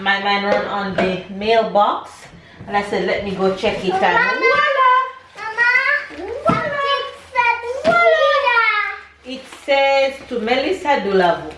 my man run on the mailbox, and I said, let me go check it. And voila! It says to Melissa Delaveau.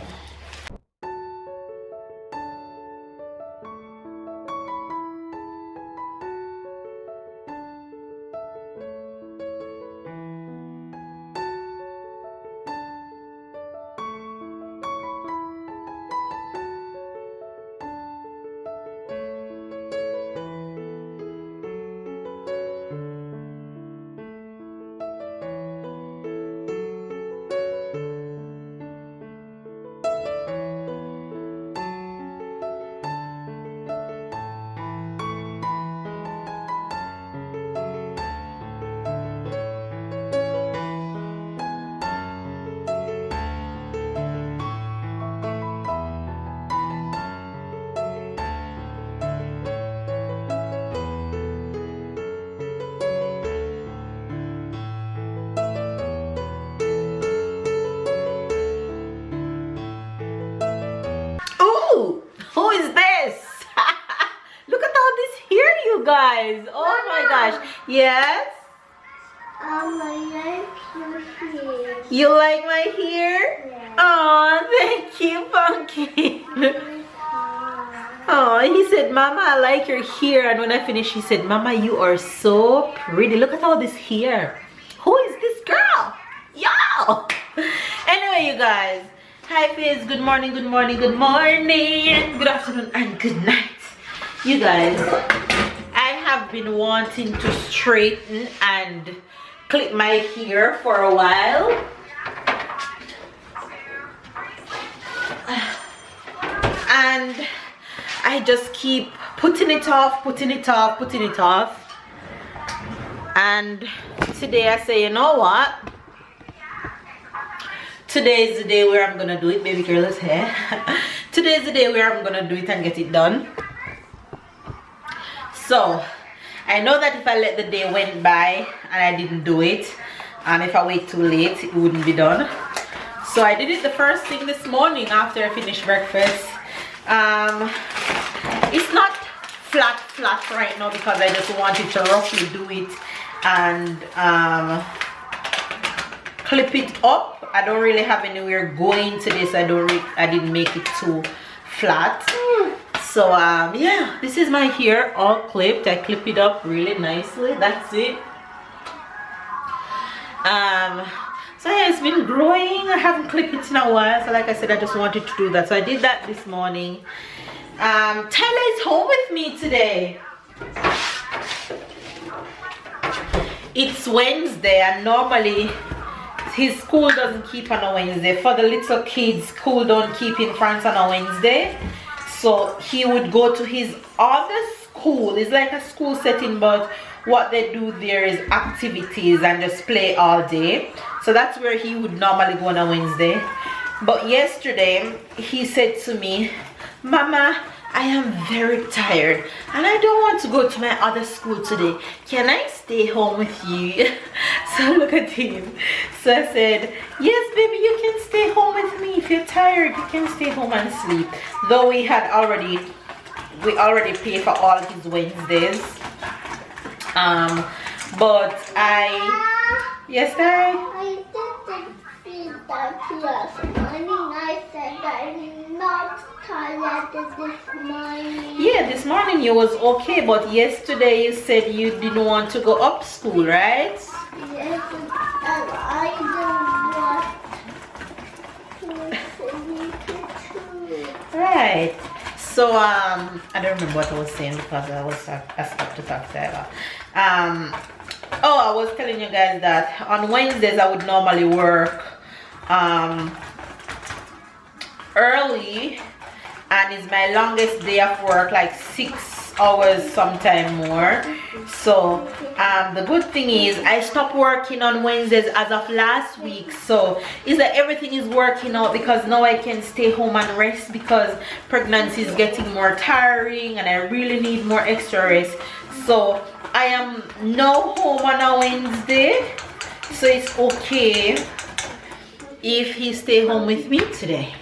Who is this? Look at all this hair, you guys. Oh my gosh. Yes? I like your hair. You like my hair? Yeah. Oh, thank you, Pumpkin. Oh, he said, Mama, I like your hair. And when I finished, he said, Mama, you are so pretty. Look at all this hair. Who is this girl? Yo! Anyway, you guys. Hi, Fizz. Good morning, good morning, good morning. Good afternoon and good night. You guys, I have been wanting to straighten and clip my hair for a while. And I just keep putting it off, putting it off, putting it off. And today I say, you know what? Today is the day where I'm gonna do it. Baby girl is here. Today is the day where I'm gonna do it and get it done. So I know that if I let the day went by and I didn't do it, and if I wait too late, it wouldn't be done. So I did it the first thing this morning after I finished breakfast. It's not flat right now because I just wanted to roughly do it and clip it up. I don't really have anywhere going to this. I didn't make it too flat. So yeah, this is my hair all clipped. I clip it up really nicely. That's it. So yeah, it's been growing. I haven't clipped it in a while, so like I said, I just wanted to do that. So I did that this morning. Tyler is home with me today. It's Wednesday, and normally his school doesn't keep on a Wednesday. For the little kids, school don't keep in France on a Wednesday. So he would go to his other school. It's like a school setting, but what they do there is activities and just play all day. So that's where he would normally go on a Wednesday. But yesterday he said to me, Mama, I am very tired and I don't want to go to my other school today. Can I stay home with you? So look at him. So I said, yes baby, you can stay home with me. If you're tired, you can stay home and sleep. Though we already paid for all his Wednesdays. But yes, I didn't feel that yes morning. I said I'm not tired this morning. Yeah, this morning you was okay, but yesterday you said you didn't want to go up school, right? Yes, and I didn't want to sleep too. Right. So I don't remember what I was saying because I stopped to talk to Ella. Oh, I was telling you guys that on Wednesdays I would normally work early, and it's my longest day of work, like 6 hours, sometime more. So the good thing is I stopped working on Wednesdays as of last week, so is that everything is working out because now I can stay home and rest because pregnancy is getting more tiring and I really need more extra rest. So I am now home on a Wednesday, so it's okay if he stay home with me today.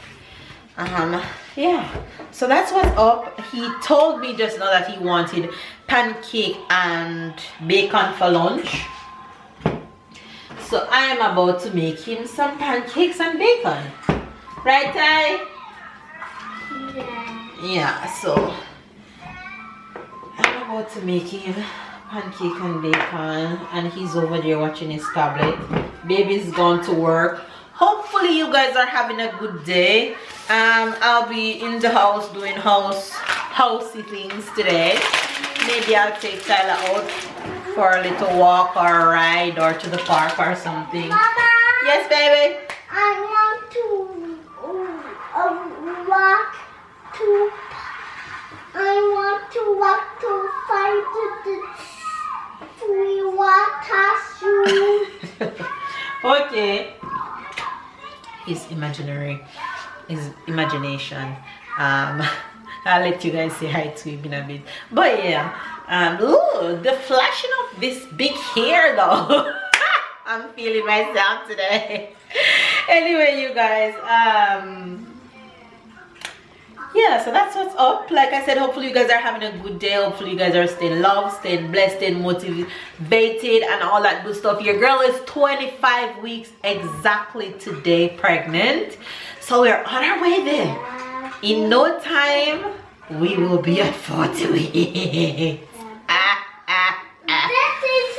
yeah, so that's what's up. He told me just now that he wanted pancake and bacon for lunch. So I am about to make him some pancakes and bacon. Right, Ty? Yeah, so I'm about to make him pancake and bacon, and he's over there watching his tablet. Baby's gone to work. Hopefully you guys are having a good day. I'll be in the house doing housey things today. Maybe I'll take Tyler out for a little walk or a ride or to the park or something. Mama, Yes, baby. I want to walk to. I want to walk to find the free water shoe. Okay. His imagination. I'll let you guys say hi to him in a bit. But yeah, ooh, the flashing of this big hair though. I'm feeling myself today. Anyway, you guys, yeah, so that's what's up. Like I said, hopefully you guys are having a good day. Hopefully you guys are staying loved, staying blessed, staying motivated and all that good stuff. Your girl is 25 weeks exactly today pregnant, so we're on our way there. In no time we will be at 40 weeks. This is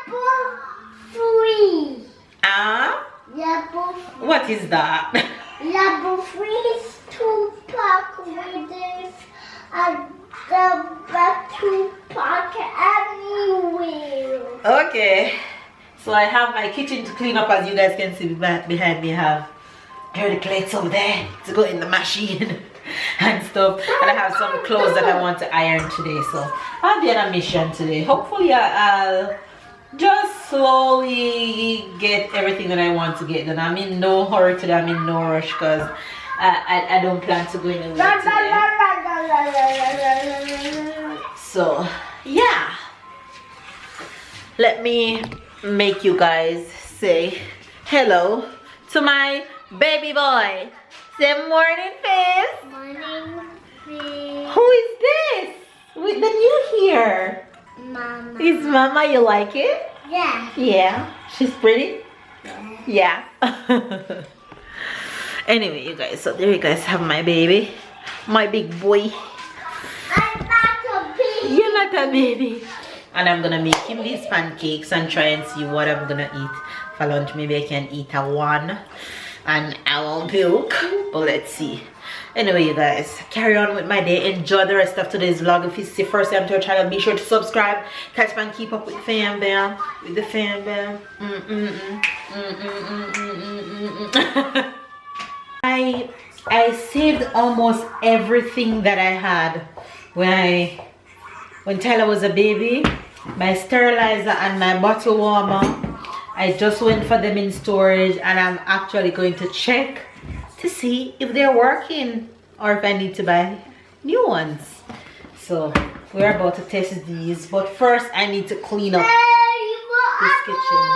level 3. Level What is that? Level 3 is 2 pack readers and the back 2 pack anywhere. Okay, so I have my kitchen to clean up. As you guys can see behind me, I have dirty plates over there to go in the machine and stuff, and I have some clothes that I want to iron today, so I'll be on a mission today. Hopefully I'll just slowly get everything that I want to get done. I'm in no hurry today, I'm in no rush, because I don't plan to go anywhere today. So yeah, let me make you guys say hello to my baby boy. Say morning face. Morning, fish. Who is this with the new hair? Mama. Is Mama? You like it? Yeah. Yeah, she's pretty. Yeah. Anyway, you guys, so there you guys have my baby, my big boy. I'm not a baby. You're not a baby. And I'm gonna make him these pancakes and try and see what I'm gonna eat for lunch. Maybe I can eat a one and I won't puke, but let's see. Anyway, you guys, carry on with my day. Enjoy the rest of today's vlog. If it's the first time to our channel, be sure to subscribe, catch and keep up with fam bam, with the fam bam. I saved almost everything that I had when Tyler was a baby. My sterilizer and my bottle warmer, I just went for them in storage, and I'm actually going to check to see if they're working or if I need to buy new ones. So we're about to test these, but first I need to clean up this kitchen.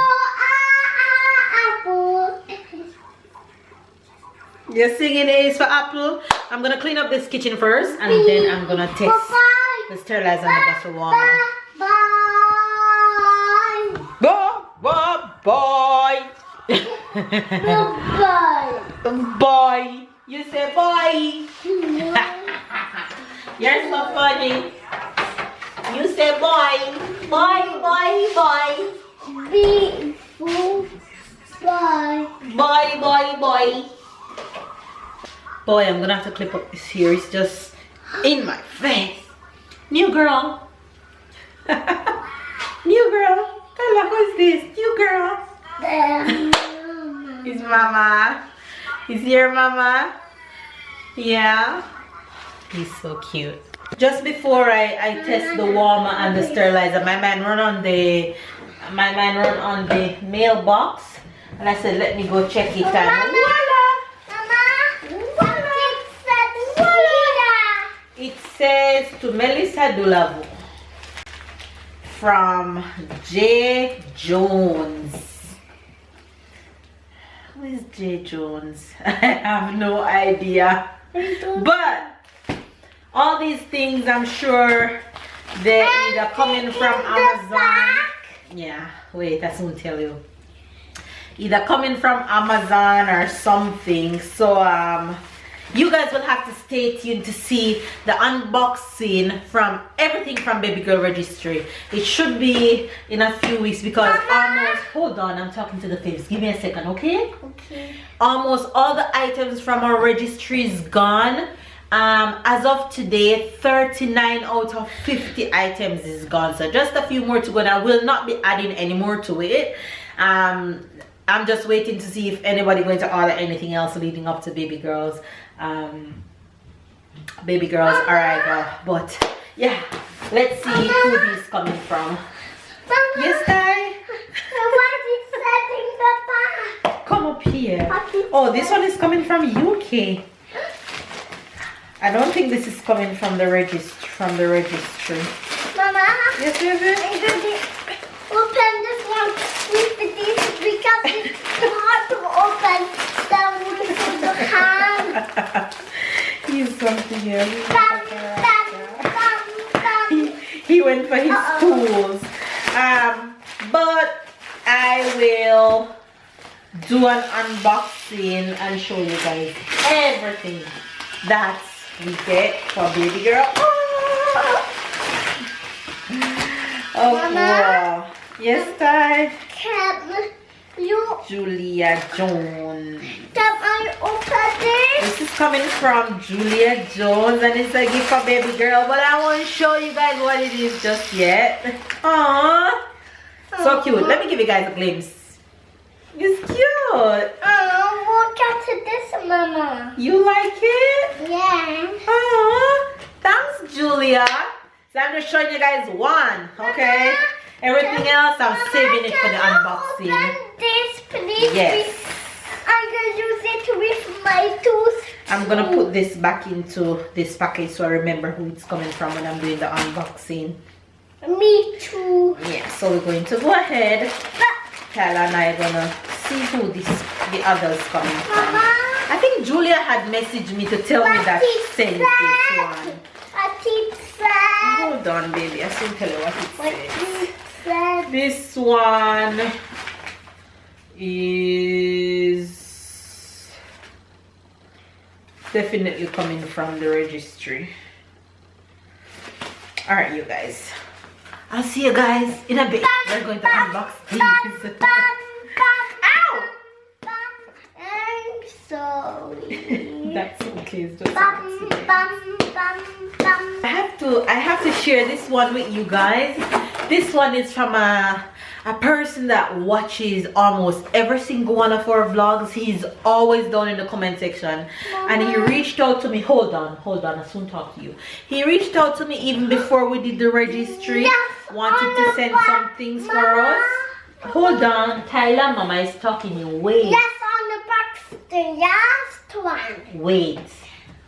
You're singing A's for apple. I'm gonna clean up this kitchen first, and then I'm gonna test the sterilizer and the bottle warmer. Bye. Boy. You say boy. You're so funny. You say boy. Boy. Boy. Boy, I'm gonna have to clip up this here. It's just in my face. New girl. New girl. Kala, who's this? New girl. It's Mama. Is your Mama? Yeah. He's so cute. Just before I test the warmer and the sterilizer, my man run on the mailbox, and I said, let me go check it out. It says to Melissa Delaveau from J. Jones. Who is J. Jones? I have no idea. But all these things, I'm sure they're either coming from Amazon. Yeah, wait, I soon tell you. Either coming from Amazon or something. So you guys will have to stay tuned to see the unboxing from everything from Baby Girl Registry. It should be in a few weeks because almost, hold on, I'm talking to the face. Give me a second, okay? Okay. Almost all the items from our registry is gone. As of today, 39 out of 50 items is gone. So just a few more to go. And I will not be adding any more to it. I'm just waiting to see if anybody going to order anything else leading up to baby girls arrival. But yeah, let's see who this is coming from. Yes, Ty? What is that in the back? Come up here. Oh, this one is coming from UK. I don't think this is coming from the registry. Mama? Yes, baby? I'm going to open this one with this because it's hard to open the with the hand. He's something else. Bam, bam, bam, bam. He went for his tools. But I will do an unboxing and show you guys everything that we get for baby girl. Oh, wow. Yes, Ty? Can you Julia Jones. can I open this? This is coming from Julia Jones and it's a gift for baby girl, but I won't show you guys what it is just yet. Aww. So cute. Let me give you guys a glimpse. It's cute. Look at this, Mama. You like it? Yeah. Aww. Thanks, Julia. So I'm just showing you guys one, okay? Everything else, I'm saving it for the unboxing. Open this, please. Yes. I'm gonna use it with my tools. I'm gonna put this back into this package so I remember who it's coming from when I'm doing the unboxing. Me too. Yeah, so we're going to go ahead. Tyler and I are gonna see who the others coming from. Mama. I think Julia had messaged me to tell me that she sent this one. What it said. Hold on, baby. I should tell you what it What says. it said. This one is definitely coming from the registry. Alright, you guys. I'll see you guys in a bit. We're going to unbox these. Ow! I'm sorry. That's okay. It's just Bum, accident. bum, bum, bum. I have to share this one with you guys. This one is from a person that watches almost every single one of our vlogs. He's always down in the comment section. Mama. And he reached out to me. Hold on, I'll soon talk to you. He reached out to me even before we did the registry. Yes, wanted to send some things for us. Hold on, Tyler, Mama is talking you. Wait. Yes, on the box, the last one. Wait.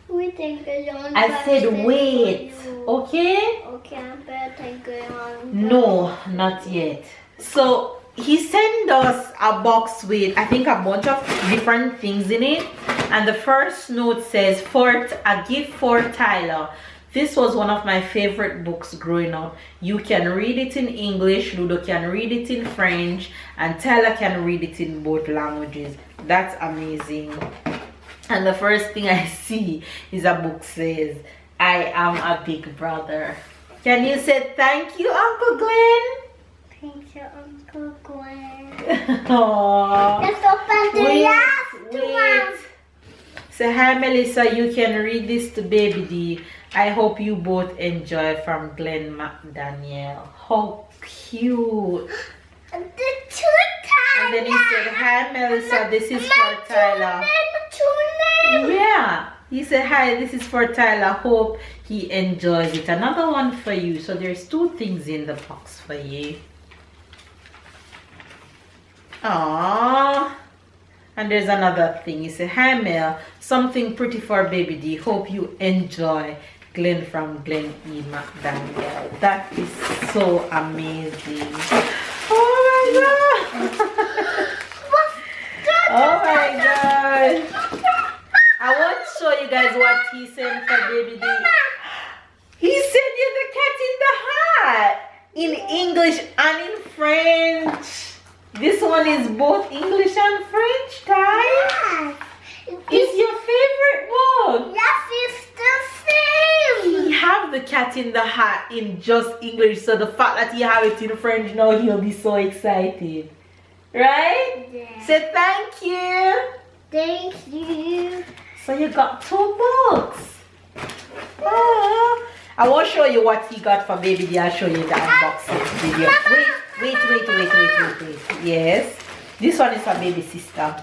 We think it's on I box said for wait. you. Okay? Okay, I better take it on. No, not yet. So he sent us a box with I think a bunch of different things in it, and the first note says a gift for Tyler. This was one of my favorite books growing up. You can read it in English, Ludo can read it in French, and Tyler can read it in both languages. That's amazing. And the first thing I see is a book says, I am a big brother. Can you say thank you, Uncle Glenn? Thank you, Uncle Gwen. Aww. Let's open the last one. Say hi, Melissa. You can read this to Baby D. I hope you both enjoy from Glenn McDaniel. How cute. The two Tyler. And then he said, hi, Melissa. This is for Tyler. Two Yeah. He said, hi, this is for Tyler. Hope he enjoys it. Another one for you. So there's two things in the box for you. Aww. And there's another thing. He said, hi, Mel. Something pretty for Baby D. Hope you enjoy. Glenn from Glenn E. McDaniel. That is so amazing. Oh my god. Oh my god. I won't show you you guys what he sent for baby D. He sent you the cat in the hat in English and in French. This one is both English and French, Ty. Yes. It's your favorite book. Yes, it's the same. He have the cat in the hat in just English, so the fact that he have it in French now, he'll be so excited. Right? Yeah. Say thank you. Thank you. So you got 2 books. Oh, I won't show you what he got for baby D. I'll show you the unboxing video. Wait. Yes. This one is for baby sister.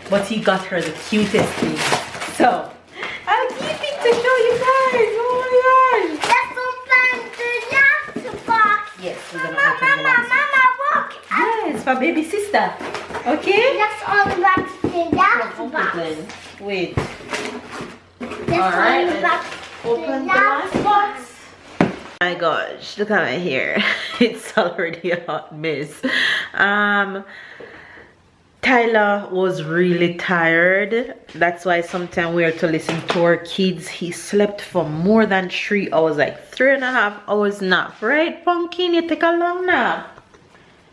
But he got her the cutest thing. So I'll keep it to show you guys. Oh my gosh. Let's open the last box. Yes, we're gonna open the last one. Mama, look. Yes, for baby sister. Okay? Let's unbox the last box. Wait. Let's Alright, unbox open the last box. Oh my gosh, look at my hair. It's already a hot mess. Tyler was really tired. That's why sometimes we are to listen to our kids. He slept for more than 3 hours, like 3.5 hours nap. Right, Pumpkin? You take a long nap.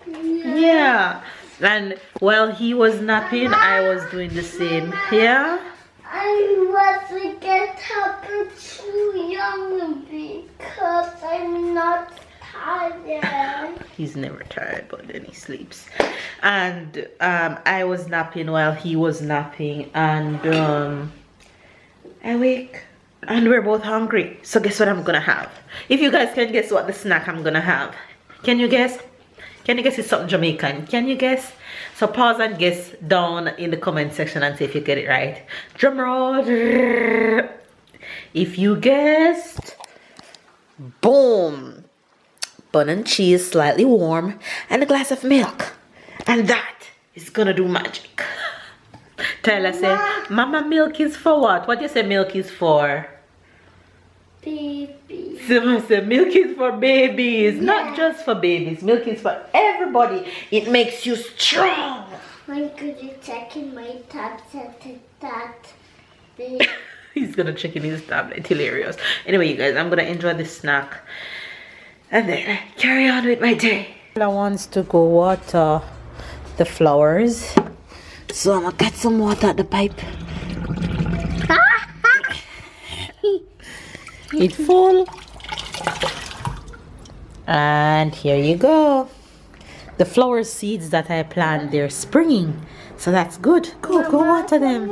Yeah. And while he was napping, I was doing the same. Yeah? I wasn't get up too young because I'm not tired. He's never tired, but then he sleeps. And I was napping while he was napping, and I wake and we're both hungry. So guess what I'm gonna have? If you guys can guess what the snack I'm gonna have, can you guess? Can you guess it's something Jamaican? Can you guess? So pause and guess down in the comment section and see if you get it right. Drum roll. If you guessed, boom, bun and cheese, slightly warm, and a glass of milk, and that is gonna do magic. Tyler say, Mama, milk is for what? What you say milk is for? Baby. Someone said milk is for babies, not just for babies. Milk is for everybody. It makes you strong. I'm gonna check in my tablet that. He's gonna check in his tablet. Hilarious. Anyway, you guys, I'm gonna enjoy this snack and then carry on with my day. I wants to go water the flowers, so I'm gonna get some water at the pipe. It's full, and here you go. The flower seeds that I planted, they're springing, so that's good. Go water them.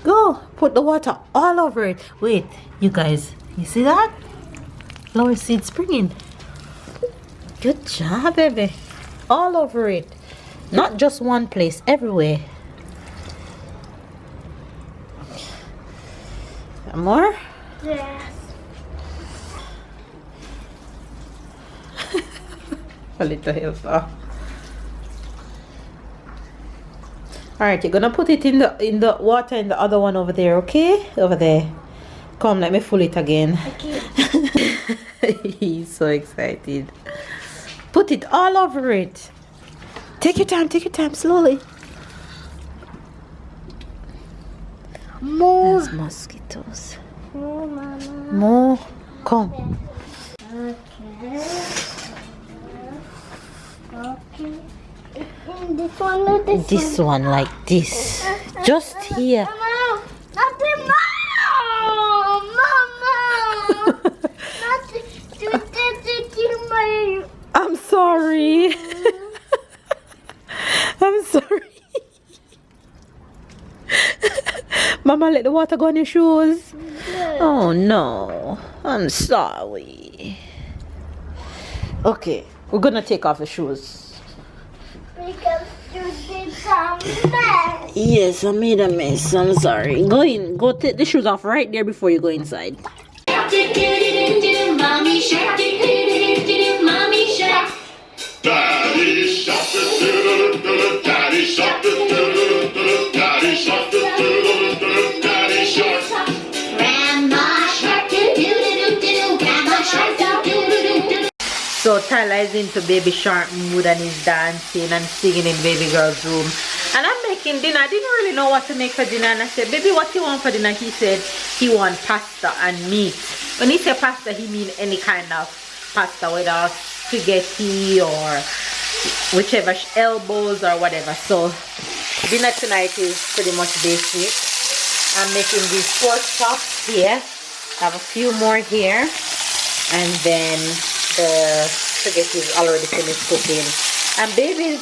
Go put the water all over it. Wait, you guys, you see that? Flower seed springing. Good job, baby. All over it, not just one place, everywhere. More? Yes. A little helper. Alright, you're gonna put it in the water in the other one over there, okay? Over there. Come, let me full it again. Okay. He's so excited. Put it all over it. Take your time, slowly. More. There's mosquitoes. More, Mama. More. Come. Okay. Okay. This one or This one like this. Just here. Mama. Nothing, Mama. Nothing. I'm sorry. I'm sorry. Mama, let the water go on your shoes. Oh no, I'm sorry. Okay, we're gonna take off the shoes. Because you did some mess. Yes, I made a mess. I'm sorry. Go in. Go take the shoes off right there before you go inside. Mommy shark, mommy shark. Daddy shark, daddy shark, daddy shark, daddy shark. Grandma shark, grandma shark, So Tyler is into baby shark mood and he's dancing and singing in baby girl's room. And I'm making dinner. I didn't really know what to make for dinner, and I said, baby, what you want for dinner? He said he want pasta and meat. When he said pasta, he mean any kind of pasta, whether spaghetti or whichever, elbows or whatever. So dinner tonight is pretty much basic. I'm making these pork chops here. I have a few more here, and then the spaghetti is already finished cooking. And baby's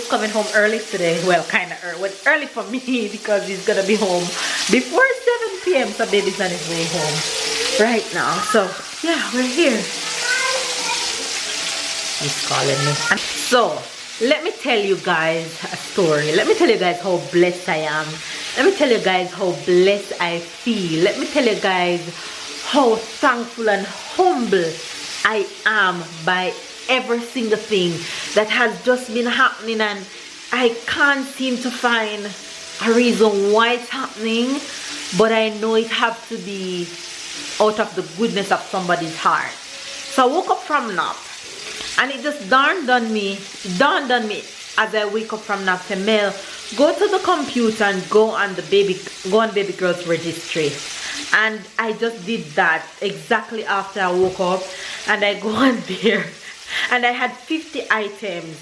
coming home early today. Well, kind of early. Well, early for me because he's gonna be home before 7 p.m. So baby's on his way home right now. So yeah, we're here. He's calling me. So let me tell you guys a story. Let me tell you guys how blessed I am. Let me tell you guys how blessed I feel. Let me tell you guys how thankful and humble I am by every single thing that has just been happening, and I can't seem to find a reason why it's happening, but I know it has to be out of the goodness of somebody's heart. So I woke up from nap, and it just dawned on me as I wake up from nap, to Mel, go to the computer and go on baby girl's registry. And I just did that exactly after I woke up, and I go on there, and I had 50 items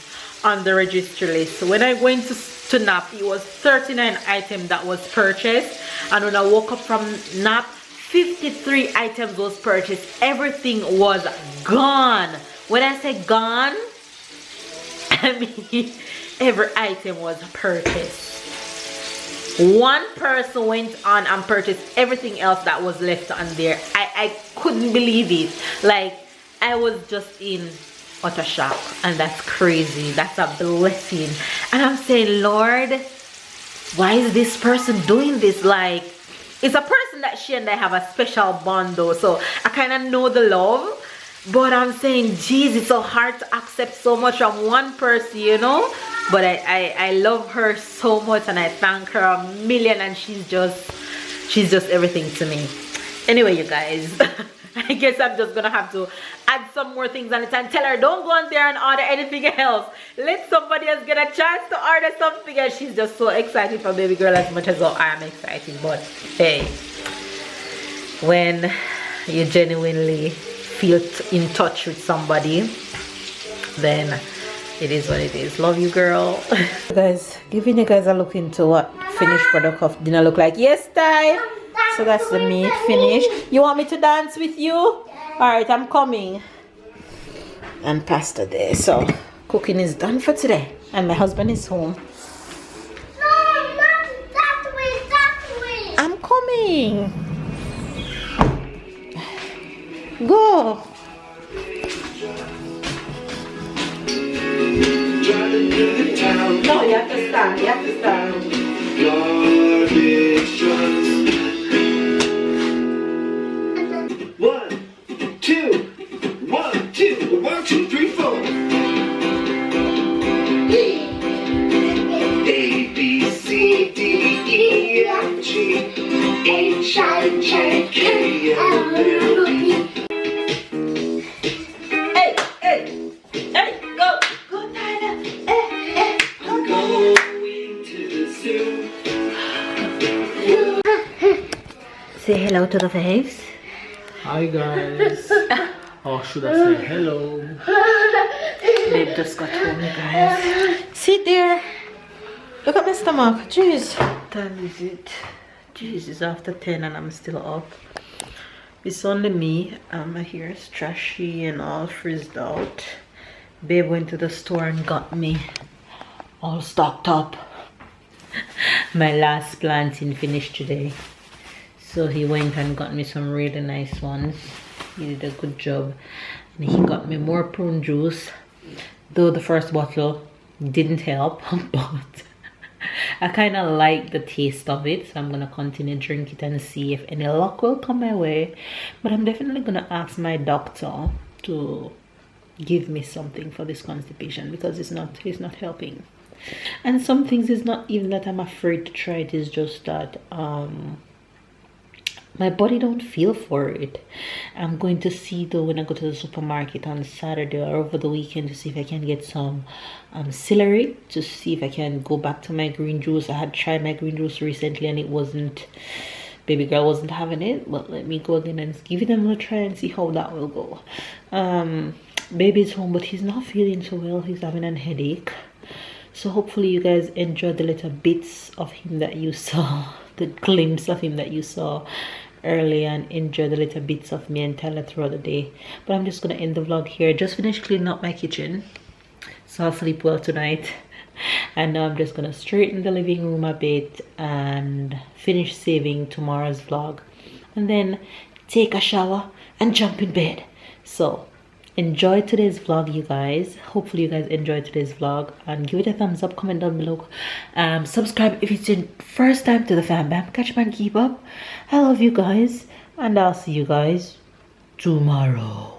on the registry list. So when I went to nap, it was 39 items that was purchased, and when I woke up from nap, 53 items was purchased. Everything was gone. When I say gone, I mean every item was purchased. One person went on and purchased everything else that was left on there. I couldn't believe it. Like, I was just in utter shock, and that's crazy. That's a blessing. And I'm saying, Lord, why is this person doing this? Like, it's a person that she and I have a special bond though, so I kind of know the love. But I'm saying, geez, it's so hard to accept so much from one person, you know. But I love her so much, and I thank her a million, and she's just everything to me. Anyway, you guys, I guess I'm just gonna have to add some more things on it and tell her, don't go on there and order anything else. Let somebody else get a chance to order something. And she's just so excited for baby girl as much as I am excited. But hey, when you genuinely feel in touch with somebody, then it is what it is. Love you, girl. Guys, giving you guys a look into what finished product of dinner look like. Yes, Ty. So that's the meat finished. You want me to dance with you? All right, I'm coming. And pasta there. So cooking is done for today, and my husband is home. No, not that way, that way. I'm coming. Go. Driving through the town. No, you have to stand. You have to stand. Garbage trucks. 1, 2, 1, 2, 1, 2, 3, 4. A, B, C, D, E, F, G, H, I, J, K, L, M, N, Hey, hey, hey, go, go, Tyler. I'm going to the zoo. Say hello to the face. Hi guys. Or should I say hello? Babe just got home, you guys. Sit there. Look at my stomach. Jeez. What time is it? Jeez, it's after 10 and I'm still up. It's only me. My hair is trashy and all frizzed out. Babe went to the store and got me all stocked up. My last planting finished today. So he went and got me some really nice ones. He did a good job. And he got me more prune juice. Though the first bottle didn't help. But I kind of like the taste of it. So I'm going to continue to drink it and see if any luck will come my way. But I'm definitely going to ask my doctor to give me something for this constipation. Because it's not helping. And some things is not even that I'm afraid to try it. It's just that my body don't feel for it. I'm going to see though when I go to the supermarket on Saturday or over the weekend to see if I can get some celery, to see if I can go back to my green juice. I had tried my green juice recently and it wasn't, baby girl wasn't having it, but let me go again and give it a try and see how that will go. Baby's home, but he's not feeling so well. He's having a headache. So hopefully you guys enjoyed the little bits of him that you saw, the glimpse of him that you saw earlier, and enjoy the little bits of me and Tyler throughout the day. But I'm just gonna end the vlog here. Just finished cleaning up my kitchen, so I'll sleep well tonight. And now I'm just gonna straighten the living room a bit and finish saving tomorrow's vlog, and then take a shower and jump in bed. So enjoy today's vlog, you guys. Hopefully you guys enjoyed today's vlog, and give it a thumbs up, comment down below, subscribe if it's your first time to the fam bam. Catch man, keep up. I love you guys, and I'll see you guys tomorrow.